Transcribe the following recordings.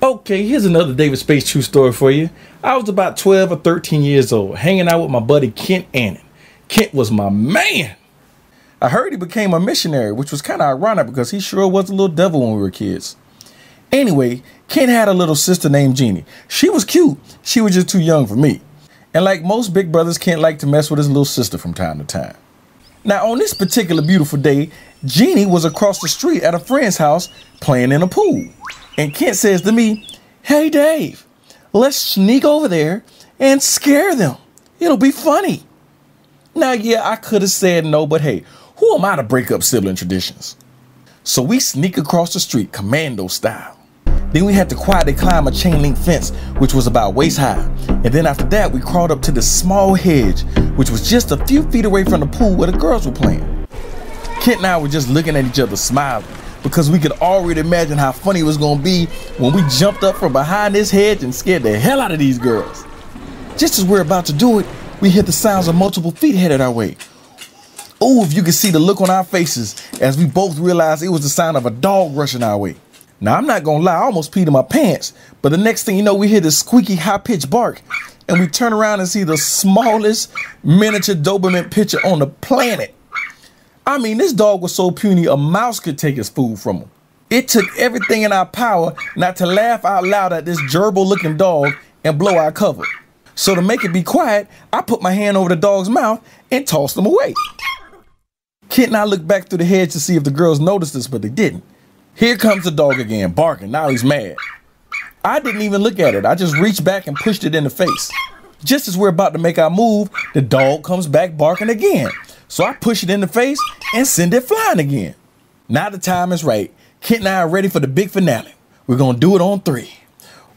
Okay, here's another David Spates true story for you. I was about 12 or 13 years old, hanging out with my buddy Kent Annan. Kent was my man. I heard he became a missionary, which was kind of ironic because he sure was a little devil when we were kids. Anyway, Kent had a little sister named Jeannie. She was cute. She was just too young for me. And like most big brothers, Kent liked to mess with his little sister from time to time. Now, on this particular beautiful day, Jeannie was across the street at a friend's house playing in a pool. And Kent says to me, "Hey, Dave, let's sneak over there and scare them. It'll be funny." Now, yeah, I could have said no, but hey, who am I to break up sibling traditions? So we sneak across the street, commando style. Then we had to quietly climb a chain link fence, which was about waist high. And then after that, we crawled up to this small hedge, which was just a few feet away from the pool where the girls were playing. Kent and I were just looking at each other smiling, because we could already imagine how funny it was going to be when we jumped up from behind this hedge and scared the hell out of these girls. Just as we're about to do it, we heard the sounds of multiple feet headed our way. Oh, if you could see the look on our faces as we both realized it was the sound of a dog rushing our way. Now, I'm not going to lie, I almost peed in my pants, but the next thing you know, we hear this squeaky, high-pitched bark, and we turn around and see the smallest miniature Doberman picture on the planet. I mean, this dog was so puny, a mouse could take his food from him. It took everything in our power not to laugh out loud at this gerbil-looking dog and blow our cover. So to make it be quiet, I put my hand over the dog's mouth and tossed him away. Kent and I looked back through the hedge to see if the girls noticed us, but they didn't. Here comes the dog again, barking. Now he's mad. I didn't even look at it. I just reached back and pushed it in the face. Just as we're about to make our move, the dog comes back barking again. So I push it in the face and send it flying again. Now the time is right. Kent and I are ready for the big finale. We're going to do it on 3.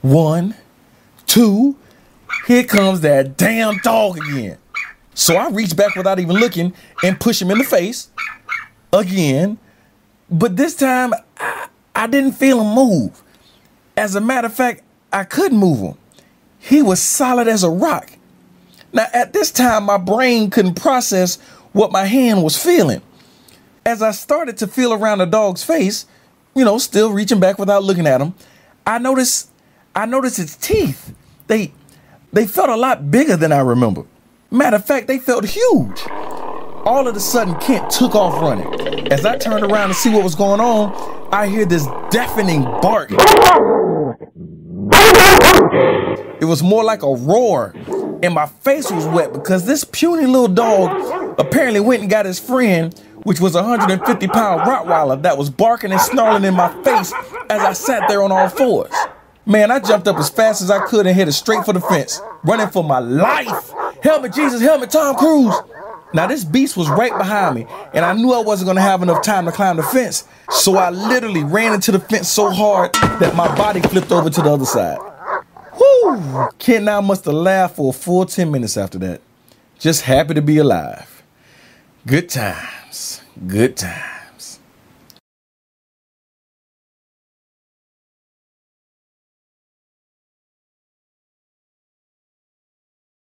1, 2. Here comes that damn dog again. So I reach back without even looking and push him in the face again. But this time, I didn't feel him move. As a matter of fact, I couldn't move him. He was solid as a rock. Now, at this time, my brain couldn't process what my hand was feeling. As I started to feel around the dog's face, still reaching back without looking at him, I noticed its teeth. They felt a lot bigger than I remember. Matter of fact, they felt huge. All of a sudden, Kent took off running. As I turned around to see what was going on, I hear this deafening bark. It was more like a roar, and my face was wet because this puny little dog apparently went and got his friend, which was a 150-pound Rottweiler that was barking and snarling in my face as I sat there on all fours. Man, I jumped up as fast as I could and headed straight for the fence, running for my life. Help me, Jesus, help me, Tom Cruise. Now, this beast was right behind me, and I knew I wasn't going to have enough time to climb the fence, so I literally ran into the fence so hard that my body flipped over to the other side. Whew! Kent and I must have laughed for a full 10 minutes after that. Just happy to be alive. Good times. Good times.